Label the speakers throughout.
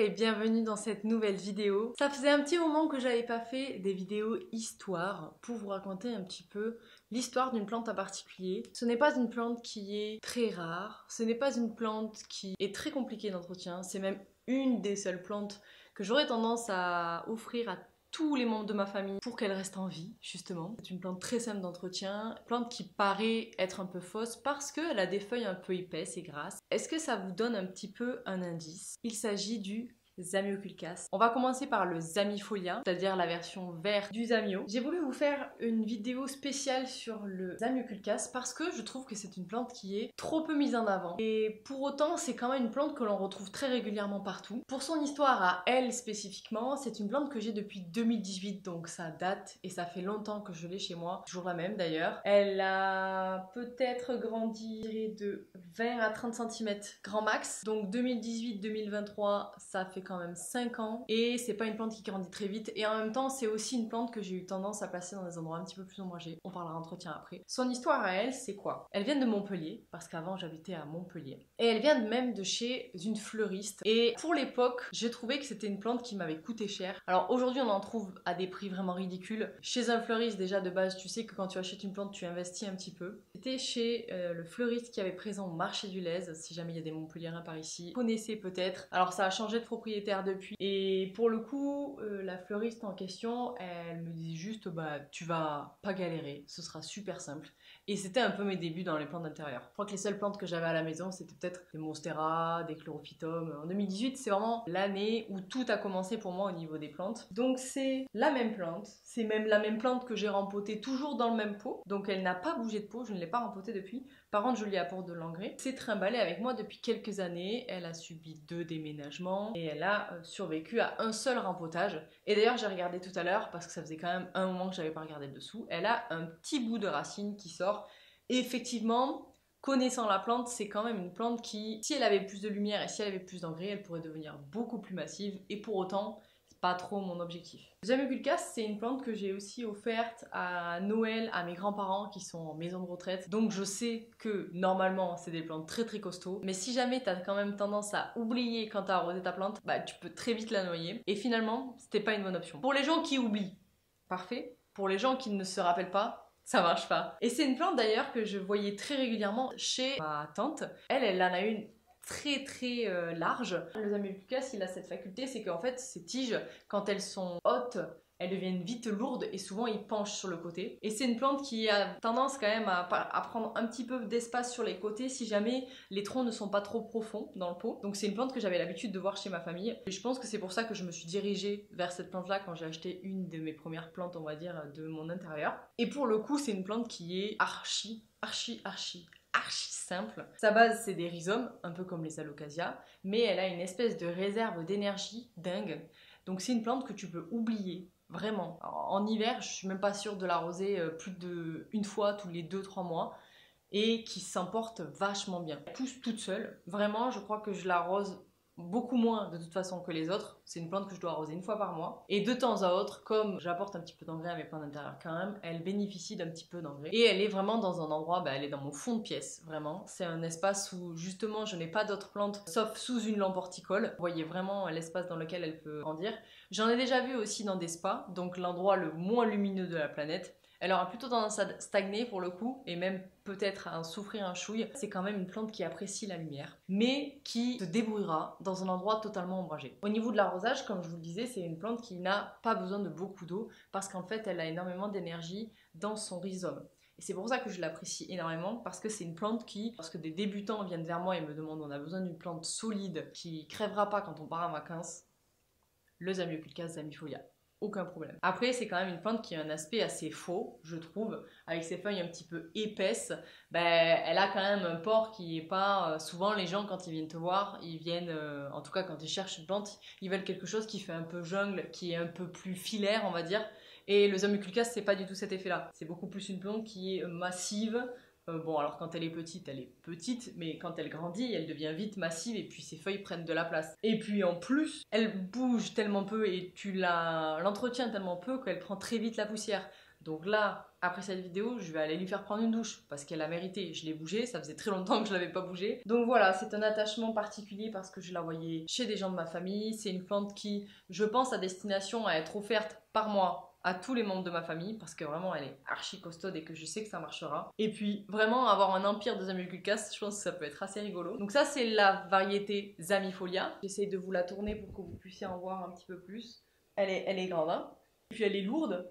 Speaker 1: et bienvenue dans cette nouvelle vidéo. Ça faisait un petit moment que j'avais pas fait des vidéos histoire pour vous raconter un petit peu l'histoire d'une plante en particulier. Ce n'est pas une plante qui est très rare, ce n'est pas une plante qui est très compliquée d'entretien, c'est même une des seules plantes que j'aurais tendance à offrir à tous les membres de ma famille pour qu'elle reste en vie, justement. C'est une plante très simple d'entretien, plante qui paraît être un peu fausse parce qu'elle a des feuilles un peu épaisses et grasses. Est-ce que ça vous donne un petit peu un indice? Il s'agit du Zamioculcas. On va commencer par le Zamifolia, c'est-à-dire la version verte du Zamio. J'ai voulu vous faire une vidéo spéciale sur le Zamioculcas parce que je trouve que c'est une plante qui est trop peu mise en avant. Et pour autant, c'est quand même une plante que l'on retrouve très régulièrement partout. Pour son histoire à elle spécifiquement, c'est une plante que j'ai depuis 2018, donc ça date et ça fait longtemps que je l'ai chez moi. Toujours la même d'ailleurs. Elle a peut-être grandi de 20 à 30 cm grand max. Donc 2018-2023, ça fait quand même 5 ans et c'est pas une plante qui grandit très vite et en même temps c'est aussi une plante que j'ai eu tendance à placer dans des endroits un petit peu plus ombragés. On parlera entretien après. Son histoire à elle, c'est quoi? Elle vient de Montpellier parce qu'avant j'habitais à Montpellier et elle vient même de chez une fleuriste et pour l'époque j'ai trouvé que c'était une plante qui m'avait coûté cher. Alors aujourd'hui on en trouve à des prix vraiment ridicules. Chez un fleuriste déjà de base tu sais que quand tu achètes une plante tu investis un petit peu. C'était chez le fleuriste qui avait présent au marché du Lez, si jamais il y a des Montpelliérains par ici. Vous connaissez peut-être. Alors ça a changé de propriétaire depuis et pour le coup la fleuriste en question elle me dit juste bah tu vas pas galérer, ce sera super simple et c'était un peu mes débuts dans les plantes d'intérieur. Je crois que les seules plantes que j'avais à la maison c'était peut-être des monstera, des chlorophytum. En 2018 c'est vraiment l'année où tout a commencé pour moi au niveau des plantes, donc c'est la même plante, c'est même la même plante que j'ai rempotée toujours dans le même pot, donc elle n'a pas bougé de pot, je ne l'ai pas rempotée depuis. Par contre, je lui apporte de l'engrais. C'est trimballé avec moi depuis quelques années. Elle a subi 2 déménagements et elle a survécu à un seul rempotage. Et d'ailleurs, j'ai regardé tout à l'heure parce que ça faisait quand même un moment que j'avais pas regardé dessous. Elle a un petit bout de racine qui sort. Et effectivement, connaissant la plante, c'est quand même une plante qui, si elle avait plus de lumière et si elle avait plus d'engrais, elle pourrait devenir beaucoup plus massive. Et pour autant, pas trop mon objectif. Le Zamioculcas, c'est une plante que j'ai aussi offerte à Noël à mes grands-parents qui sont en maison de retraite. Donc je sais que normalement c'est des plantes très très costauds. Mais si jamais t'as quand même tendance à oublier quand t'as arrosé ta plante, bah tu peux très vite la noyer. Et finalement, c'était pas une bonne option. Pour les gens qui oublient, parfait. Pour les gens qui ne se rappellent pas, ça marche pas. Et c'est une plante d'ailleurs que je voyais très régulièrement chez ma tante. Elle en a une très large. Le Zamioculcas, il a cette faculté, c'est qu'en fait, ces tiges, quand elles sont hautes, elles deviennent vite lourdes et souvent ils penchent sur le côté. Et c'est une plante qui a tendance quand même à prendre un petit peu d'espace sur les côtés si jamais les troncs ne sont pas trop profonds dans le pot. Donc c'est une plante que j'avais l'habitude de voir chez ma famille. Et je pense que c'est pour ça que je me suis dirigée vers cette plante-là quand j'ai acheté une de mes premières plantes, on va dire, de mon intérieur. Et pour le coup, c'est une plante qui est archi simple. Sa base c'est des rhizomes, un peu comme les alocasias, mais elle a une espèce de réserve d'énergie dingue. Donc c'est une plante que tu peux oublier, vraiment. Alors, en hiver, je suis même pas sûre de l'arroser plus d'une fois tous les 2-3 mois et qui s'emporte vachement bien. Elle pousse toute seule, vraiment je crois que je l'arrose beaucoup moins de toute façon que les autres. C'est une plante que je dois arroser une fois par mois. Et de temps à autre, comme j'apporte un petit peu d'engrais à mes plantes d'intérieur quand même, elle bénéficie d'un petit peu d'engrais. Et elle est vraiment dans un endroit, elle est dans mon fond de pièce, vraiment. C'est un espace où justement je n'ai pas d'autres plantes, sauf sous une lampe horticole. Vous voyez vraiment l'espace dans lequel elle peut grandir. J'en ai déjà vu aussi dans des spas, donc l'endroit le moins lumineux de la planète. Elle aura plutôt tendance à stagner pour le coup, et même peut-être à en souffrir un chouille. C'est quand même une plante qui apprécie la lumière, mais qui se débrouillera dans un endroit totalement ombragé. Au niveau de l'arrosage, comme je vous le disais, c'est une plante qui n'a pas besoin de beaucoup d'eau, parce qu'en fait, elle a énormément d'énergie dans son rhizome. Et c'est pour ça que je l'apprécie énormément, parce que c'est une plante qui, lorsque des débutants viennent vers moi et me demandent on a besoin d'une plante solide, qui crèvera pas quand on part en vacances, le Zamioculcas Zamifolia. Aucun problème. Après, c'est quand même une plante qui a un aspect assez faux, je trouve, avec ses feuilles un petit peu épaisses. Elle a quand même un port qui est pas... souvent, les gens, quand ils viennent te voir, ils viennent... en tout cas, quand ils cherchent une plante, ils veulent quelque chose qui fait un peu jungle, qui est un peu plus filaire, on va dire. Et le Zamioculcas, c'est pas du tout cet effet-là. C'est beaucoup plus une plante qui est massive. Bon, alors quand elle est petite, mais quand elle grandit, elle devient vite massive et puis ses feuilles prennent de la place. Et puis en plus, elle bouge tellement peu et tu l'entretiens tellement peu qu'elle prend très vite la poussière. Donc là, après cette vidéo, je vais aller lui faire prendre une douche parce qu'elle a mérité. Je l'ai bougée, ça faisait très longtemps que je l'avais pas bougée. Donc voilà, c'est un attachement particulier parce que je la voyais chez des gens de ma famille. C'est une plante qui, je pense, a destination à être offerte par moi à tous les membres de ma famille parce que vraiment elle est archi costaude et que je sais que ça marchera. Et puis vraiment avoir un empire de Zamioculcas, je pense que ça peut être assez rigolo. Donc ça c'est la variété Zamifolia. J'essaye de vous la tourner pour que vous puissiez en voir un petit peu plus. Elle est grande, hein. Et puis elle est lourde.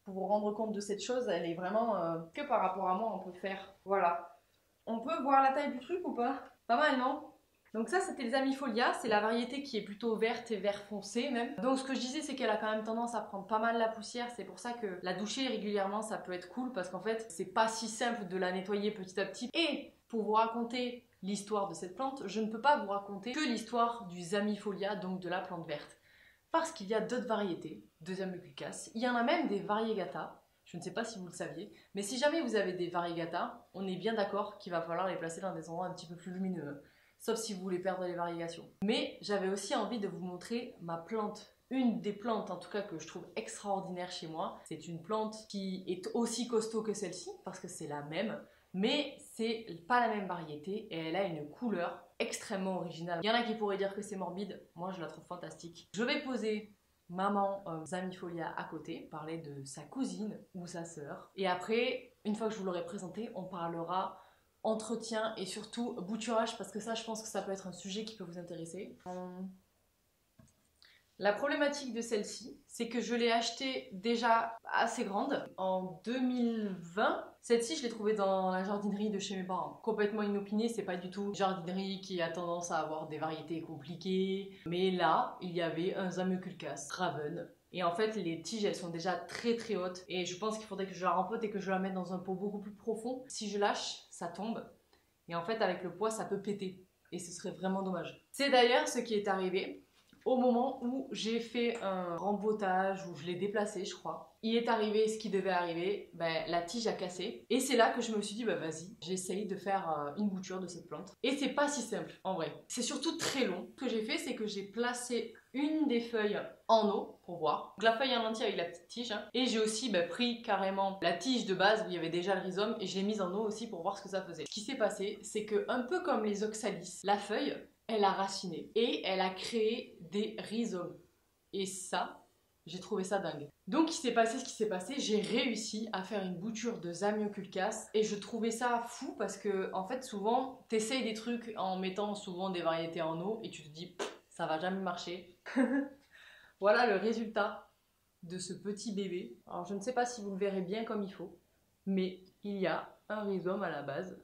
Speaker 1: Pour vous rendre compte de cette chose, elle est vraiment que par rapport à moi on peut faire. Voilà. On peut voir la taille du truc ou pas? Pas mal, non? Donc ça c'était les Zamifolia, c'est la variété qui est plutôt verte et vert foncé même. Donc ce que je disais c'est qu'elle a quand même tendance à prendre pas mal la poussière, c'est pour ça que la doucher régulièrement ça peut être cool parce qu'en fait c'est pas si simple de la nettoyer petit à petit. Et pour vous raconter l'histoire de cette plante, je ne peux pas vous raconter que l'histoire du Zamifolia, donc de la plante verte. Parce qu'il y a d'autres variétés de Zamioculcas, il y en a même des variegata. Je ne sais pas si vous le saviez, mais si jamais vous avez des variegata, on est bien d'accord qu'il va falloir les placer dans des endroits un petit peu plus lumineux. Sauf si vous voulez perdre les variégations. Mais j'avais aussi envie de vous montrer ma plante. Une des plantes en tout cas que je trouve extraordinaire chez moi. C'est une plante qui est aussi costaud que celle-ci, parce que c'est la même. Mais c'est pas la même variété et elle a une couleur extrêmement originale. Il y en a qui pourraient dire que c'est morbide, moi je la trouve fantastique. Je vais poser maman Zamifolia à côté, parler de sa cousine ou sa sœur. Et après, une fois que je vous l'aurai présenté, on parlera entretien et surtout bouturage parce que ça je pense que ça peut être un sujet qui peut vous intéresser. La problématique de celle-ci, c'est que je l'ai achetée déjà assez grande en 2020. Celle-ci, je l'ai trouvée dans la jardinerie de chez mes parents. Complètement inopinée, c'est pas du tout une jardinerie qui a tendance à avoir des variétés compliquées. Mais là, il y avait un Zamioculcas Raven. Et en fait, les tiges, elles sont déjà très très hautes. Et je pense qu'il faudrait que je la rempote et que je la mette dans un pot beaucoup plus profond. Si je lâche, ça tombe. Et en fait, avec le poids, ça peut péter. Et ce serait vraiment dommage. C'est d'ailleurs ce qui est arrivé au moment où j'ai fait un rempotage, où je l'ai déplacé, je crois. Il est arrivé ce qui devait arriver, la tige a cassé. Et c'est là que je me suis dit, vas-y, j'essaye de faire une bouture de cette plante. Et c'est pas si simple, en vrai. C'est surtout très long. Ce que j'ai fait, c'est que j'ai placé une des feuilles en eau, pour voir. Donc la feuille en entier avec la petite tige. Hein. Et j'ai aussi pris carrément la tige de base, où il y avait déjà le rhizome, et je l'ai mise en eau aussi pour voir ce que ça faisait. Ce qui s'est passé, c'est que, un peu comme les oxalis, la feuille, elle a raciné et elle a créé des rhizomes. Et ça, j'ai trouvé ça dingue. Donc il s'est passé ce qui s'est passé, j'ai réussi à faire une bouture de Zamioculcas et je trouvais ça fou parce que en fait souvent t'essayes des trucs en mettant souvent des variétés en eau et tu te dis ça va jamais marcher. Voilà le résultat de ce petit bébé. Alors je ne sais pas si vous le verrez bien comme il faut, mais il y a un rhizome à la base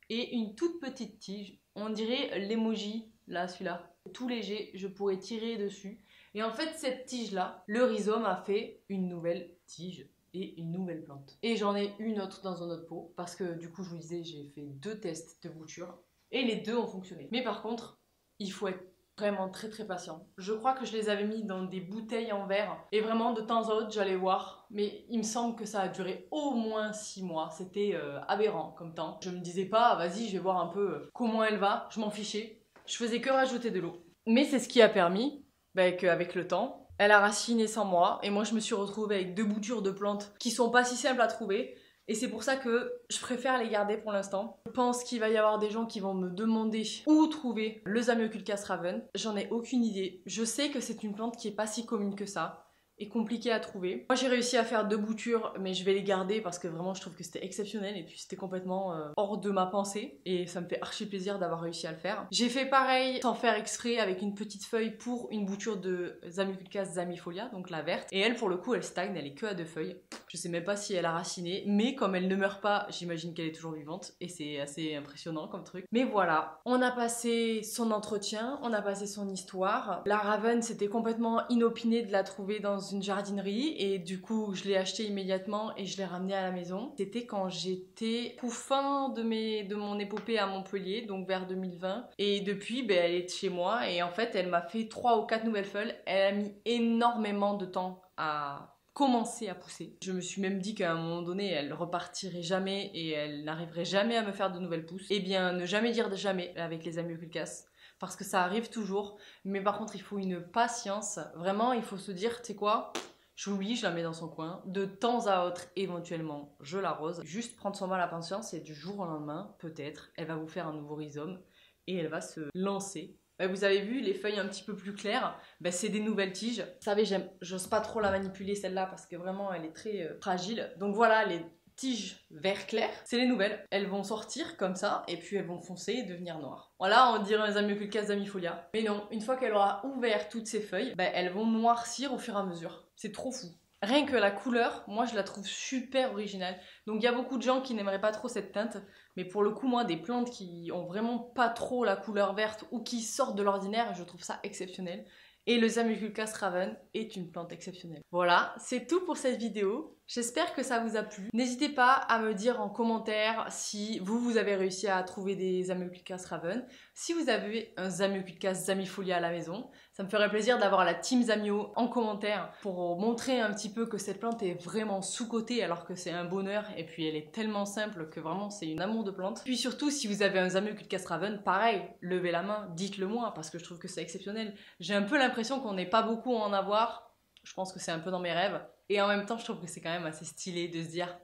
Speaker 1: et une toute petite tige. On dirait l'emoji, là, celui-là. Tout léger, je pourrais tirer dessus. Et en fait, cette tige-là, le rhizome a fait une nouvelle tige et une nouvelle plante. Et j'en ai une autre dans un autre pot, parce que du coup, je vous disais, j'ai fait 2 tests de bouture, et les 2 ont fonctionné. Mais par contre, il faut être vraiment très très patient. Je crois que je les avais mis dans des bouteilles en verre et vraiment de temps en autre j'allais voir, mais il me semble que ça a duré au moins 6 mois. C'était aberrant comme temps. Je me disais pas vas-y je vais voir un peu comment elle va, je m'en fichais. Je faisais que rajouter de l'eau. Mais c'est ce qui a permis qu'avec le temps, elle a raciné sans moi et moi je me suis retrouvée avec 2 boutures de plantes qui sont pas si simples à trouver. Et c'est pour ça que je préfère les garder pour l'instant. Je pense qu'il va y avoir des gens qui vont me demander où trouver le Zamioculcas Raven. J'en ai aucune idée. Je sais que c'est une plante qui est pas si commune que ça et compliquée à trouver. Moi j'ai réussi à faire 2 boutures mais je vais les garder parce que vraiment je trouve que c'était exceptionnel et puis c'était complètement hors de ma pensée et ça me fait archi plaisir d'avoir réussi à le faire. J'ai fait pareil sans faire exprès avec une petite feuille pour une bouture de Zamioculcas Zamifolia, donc la verte, et elle pour le coup elle stagne, elle est que à 2 feuilles. Je sais même pas si elle a raciné mais comme elle ne meurt pas j'imagine qu'elle est toujours vivante et c'est assez impressionnant comme truc. Mais voilà, on a passé son entretien, on a passé son histoire. La Raven c'était complètement inopiné de la trouver dans une jardinerie et du coup je l'ai acheté immédiatement et je l'ai ramené à la maison. C'était quand j'étais au fin de mon épopée à Montpellier, donc vers 2020, et depuis elle est chez moi et en fait elle m'a fait 3 ou 4 nouvelles feuilles. Elle a mis énormément de temps à commencer à pousser. Je me suis même dit qu'à un moment donné elle repartirait jamais et elle n'arriverait jamais à me faire de nouvelles pousses. Eh bien ne jamais dire jamais avec les Zamioculcas. Parce que ça arrive toujours, mais par contre il faut une patience, vraiment il faut se dire, tu sais quoi, J'oublie, je la mets dans son coin. De temps à autre, éventuellement, je l'arrose. Juste prendre son mal à patience et du jour au lendemain, peut-être, elle va vous faire un nouveau rhizome et elle va se lancer. Vous avez vu, les feuilles un petit peu plus claires, c'est des nouvelles tiges. Vous savez, j'ose pas trop la manipuler celle-là parce que vraiment elle est très fragile. Donc voilà, les tiges vert clair, c'est les nouvelles. Elles vont sortir comme ça et puis elles vont foncer et devenir noires. Voilà, on dirait un Zamioculcas zamifolia. Mais non, une fois qu'elle aura ouvert toutes ses feuilles, elles vont noircir au fur et à mesure. C'est trop fou. Rien que la couleur, moi je la trouve super originale. Donc il y a beaucoup de gens qui n'aimeraient pas trop cette teinte, mais pour le coup moi des plantes qui ont vraiment pas trop la couleur verte ou qui sortent de l'ordinaire, je trouve ça exceptionnel. Et le Zamioculcas raven est une plante exceptionnelle. Voilà, c'est tout pour cette vidéo. J'espère que ça vous a plu. N'hésitez pas à me dire en commentaire si vous avez réussi à trouver des Zamioculcas raven, si vous avez un Zamioculcas zamifolia à la maison. Ça me ferait plaisir d'avoir la team Zamio en commentaire pour montrer un petit peu que cette plante est vraiment sous-cotée alors que c'est un bonheur et puis elle est tellement simple que vraiment c'est une amour de plante. Puis surtout si vous avez un Zamioculcas raven, pareil, levez la main, dites-le moi parce que je trouve que c'est exceptionnel. J'ai un peu l'impression qu'on n'est pas beaucoup à en avoir. Je pense que c'est un peu dans mes rêves. Et en même temps, je trouve que c'est quand même assez stylé de se dire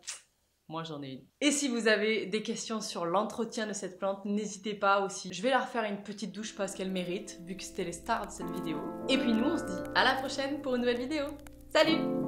Speaker 1: moi j'en ai une. Et si vous avez des questions sur l'entretien de cette plante, n'hésitez pas aussi. Je vais la refaire une petite douche parce qu'elle mérite, vu que c'était les stars de cette vidéo. Et puis nous, on se dit à la prochaine pour une nouvelle vidéo. Salut!